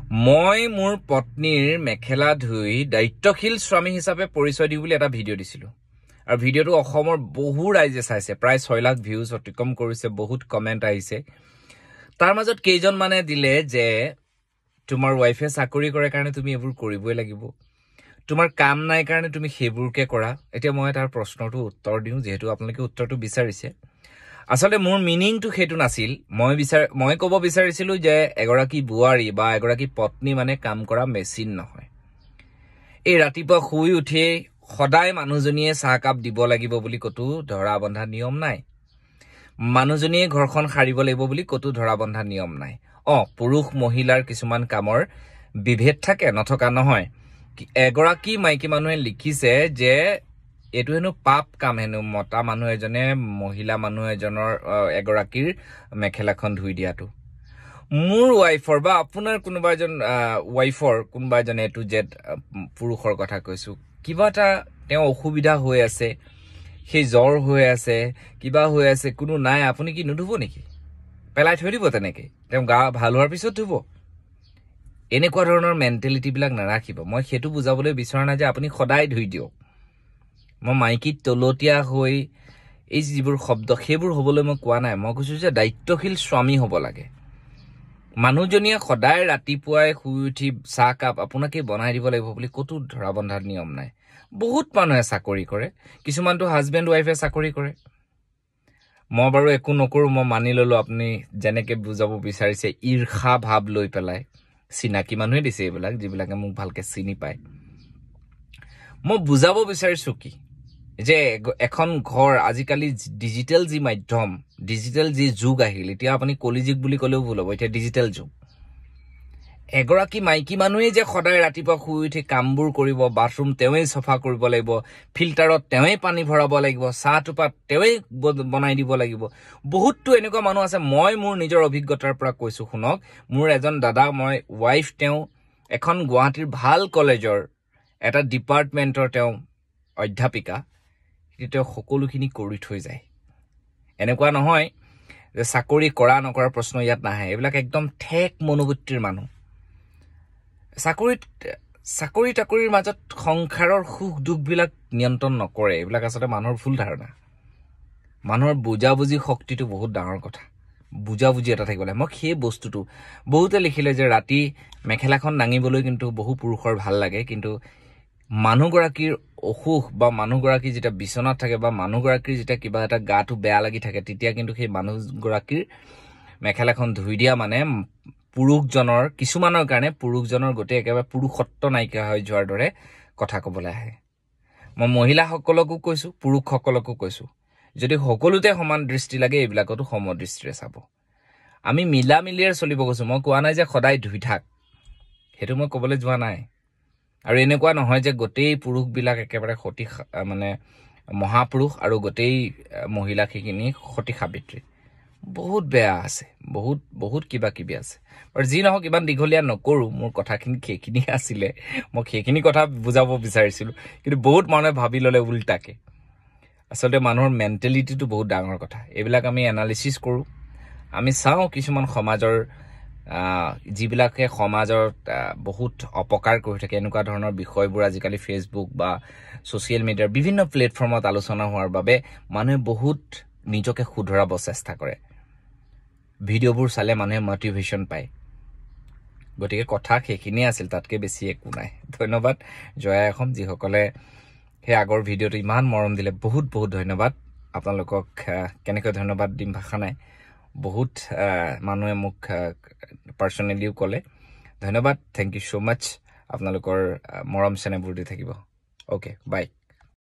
মই মোৰ পত্নীৰ মেখেলা ধুই দায়িত্বশীল স্বামী হিচাপে পৰিচয় দিওঁ বুলি এটা ভিডিঅ' দিছিলোঁ আৰু ভিডিঅ'টো অসমৰ বহু ৰাইজে চাইছে প্ৰায় 6 লাখ ভিউজ অতিক্ৰম কৰিছে বহুত কমেন্ট আহিছে তাৰ মাজত কেইজন মানে দিলে যে তোমাৰ ওয়াইফে চাকৰি কৰে কাৰণে তুমি এবোৰ কৰিবই লাগিব তোমাৰ কাম নাই কাৰণে তুমি হেবুৰকে কৰা এতিয়া মই তাৰ প্ৰশ্নটো উত্তৰ দিওঁ যেহেতু আপোনালোকে উত্তৰটো বিচাৰিছে আসলে মোৰ মিনিংটো হেতু নাছিল মই ক'ব বিচাৰিছিলো যে এগৰাকী বুৱাৰী বা এগৰাকী পত্নী মানে কাম কৰা মেচিন নহয় এই ৰাতিপুৱা শুই উঠি সদায় মানুহজনীয়ে চাহ কাপ দিব লাগিব বুলি কতো ধৰা বন্ধা নিয়ম নাই মানুহজনীয়ে ঘৰখন সাৰিব লাগিব বুলি কতো ধৰা বন্ধা নিয়ম নাই পুৰুষ মহিলাৰ কিছুমান কামৰ বিভেদ থাকে নথকা নহয় এগৰাকী মাইকী মানুহে লিখিছে যে এটো হেনো পাপ কাম হেনো মতা মানুহ এজনে মহিলা মানুহ এজনৰ এগৰাকীৰ মেখেলাখন ধুই দিয়াটো মোৰ ওয়াইফৰ বা আপোনাৰ কোনোবা এজন ওয়াইফৰ কোনোবা এজন এটু জেড পুৰুষৰ কথা কৈছো কিবা এটা তেওঁ অসুবিধা হৈ আছে সেই জ্বৰ হৈ আছে কিবা হৈ আছে কোনো নাই আপুনি কি নুধুব নেকি পেলাই থৈ দিব তেনেকে তেওঁ গা ভাল হোৱাৰ পিছত ধুব এনেকুৱা ধৰণৰ মেন্টালিটি বিলাক নাৰাখিব মই হেতু বুজাবলৈ বিচৰা নাই যে আপুনি সদায় ধুই দিও মই মাইকিত তলতিয়া হৈ এই যিবোৰ শব্দ হেবোৰ হবলৈ মই কোৱা নাই মই কৈছো যে দায়িত্বশীল স্বামী হ'ব লাগে মানুহজনীয়ে সদায় ৰাতিপুৱাই শুই উঠি চাহ কাপ আপোনাকে বনাই দিব লাগিব বুলি কতো ধৰা বন্ধা নিয়ম নাই বহুত মানুহে চাকৰি কৰে কিছুমানটো হাজবেণ্ড ওয়াইফে চাকৰি কৰে মই বাৰু একো নকৰো মই মানি ললো আপুনি জেনেকে বুজাব বিচাৰিছে ঈৰ্ষা ভাব লৈ পেলাই চিনাকি মানুহে দিছে এইবিলাক যিবিলাকে মোক ভালকে চিনি পায় মই বুজাব বিচাৰিছো কি যে এখন ঘৰ আজিকালি ডিজিটেল যি মাধ্যম ডিজিটেল যি যুগ আহিল এতিয়া আপুনি কলিযুগ বুলি কলেও ভুল হ'ব এতিয়া ডিজিটেল যুগ এগৰাকী মাইকী মানুহে যে সদায় ৰাতিপুৱা শুই উঠি কামবোৰ কৰিব বাথৰুম তেৱেই সফা কৰিব লাগিব ফিল্টাৰত তেৱেই পানী ভৰাব লাগিব চাহ টুপা তেৱেই বনাই দিব লাগিব বহুতটো এনেকুৱা মানুহ আছে মই মোৰ নিজৰ অভিজ্ঞতাৰ পৰা কৈছো শুনক মোৰ এজন দাদা মই ওয়াইফ তেওঁ এখন গুৱাহাটীৰ ভাল কলেজৰ এটা ডিপাৰ্টমেন্টৰ তেওঁ অধ্যাপিকা তেওঁ সকলোখিনি কৰি থৈ যায় এনেকুৱা নহয় যে চাকৰি কৰা নকৰাৰ প্ৰশ্ন ইয়াত নাহে এইবিলাক একদম ঠেক মনোবৃত্তিৰ মানুহ চাকৰি টাকৰিৰ মাজত সংসাৰৰ সুখ দুখ বিলাক নিয়ন্ত্ৰণ নকৰে এইবিলাক আসলে মানুহৰ ভুল ধাৰণা মানুহৰ বুজাবুজি শক্তিটো বহুত ডাঙৰ কথা বুজাবুজি এটা থাকিব লাগে মই সেই বস্তুটো বহুতে লিখিলে যে ৰাতি মেখেলাখন দাঙিবলৈ কিন্তু বহু পুৰুষৰ ভাল লাগে কিন্তু মানুহগৰাকীৰ অসুখ বা মানুহগৰাকী যেটা বিছনাত থাকে বা মানুহগৰাকীৰ যেটা কিবা এটা গাটো বেয়া লাগি থাকে তেতিয়া কিন্তু সেই মানুহগৰাকীৰ মেখেলাখন ধুই দিয়া মানে পুৰুষজনৰ কিছুমানৰ কাৰণে পুৰুষজনৰ গতে একেবাৰে পুৰুষত্ব নাইকিয়া হৈ যোৱাৰ দৰে কথা ক'বলৈ আহে মই মহিলাসকলকো কৈছো পুৰুষসকলকো কৈছো যদি সকলোতে সমান দৃষ্টি লাগে এইবিলাকতো সম দৃষ্টিৰে চাব আমি মিলা মিলিৰ চলিব কৈছো মই কোৱা নাই যে সদায় ধুই থাক হেতু মই ক'বলৈ যোৱা নাই আৰু এনেকুৱা নহয় যে গোটেই পুৰুষ বিলাক একেবাৰে সতি মানে মহাপুৰুষ আৰু গোটেই মহিলাখিনি সতি সাবিত্ৰী বহুত বেয়া আছে বহুত কিবা কিবি আছে আৰু যি নহক ইমান দীঘলীয়া নকৰো মোৰ কথাখিনি খেখিনি আছিলে মই খেখিনি কথা বুজাব বিচাৰিছিলো কিন্তু বহুত মানুহে ভাবি ললে উল্টাকে আসলে মানুহৰ মেন্টালিটিটো বহুত ডাঙৰ কথা এইবিলাক আমি এনালিসিস কৰো আমি চাও কিছুমান সমাজৰ যিবিলাকে সমাজৰ বহুত অপকাৰ কৰি থাকে এনেকুৱা ধৰণৰ বিষয়বোৰ আজিকালি ফেসবুক বা সোশ্যাল মিডিয়াৰ বিভিন্ন প্লেটফৰ্মত আলোচনা হোৱাৰ বাবে মানুহে বহুত নিজকে শুধৰাব চেষ্টা কৰে ভিডিঅ'বোৰ চালে মানুহে মোটিভেশন পায় গতিকে কথা সেইখিনি আছিল তাতকে বেছি একো নাই ধন্যবাদ জয়া এখন যিসকলে সেই আগৰ ভিডিঅ'টো ইমান মৰম দিলে বহুত ধন্যবাদ আপোনালোকক কেনেকৈ ধন্যবাদ দিম ভাষা নাই বহুত মানুহে মোক পাৰ্সোনালিও ক'লে ধন্যবাদ থ্যাংক ইউ সো মাচ আপোনালোকৰ মৰম চেনেহবোৰ দি থাকিব ওকে বাই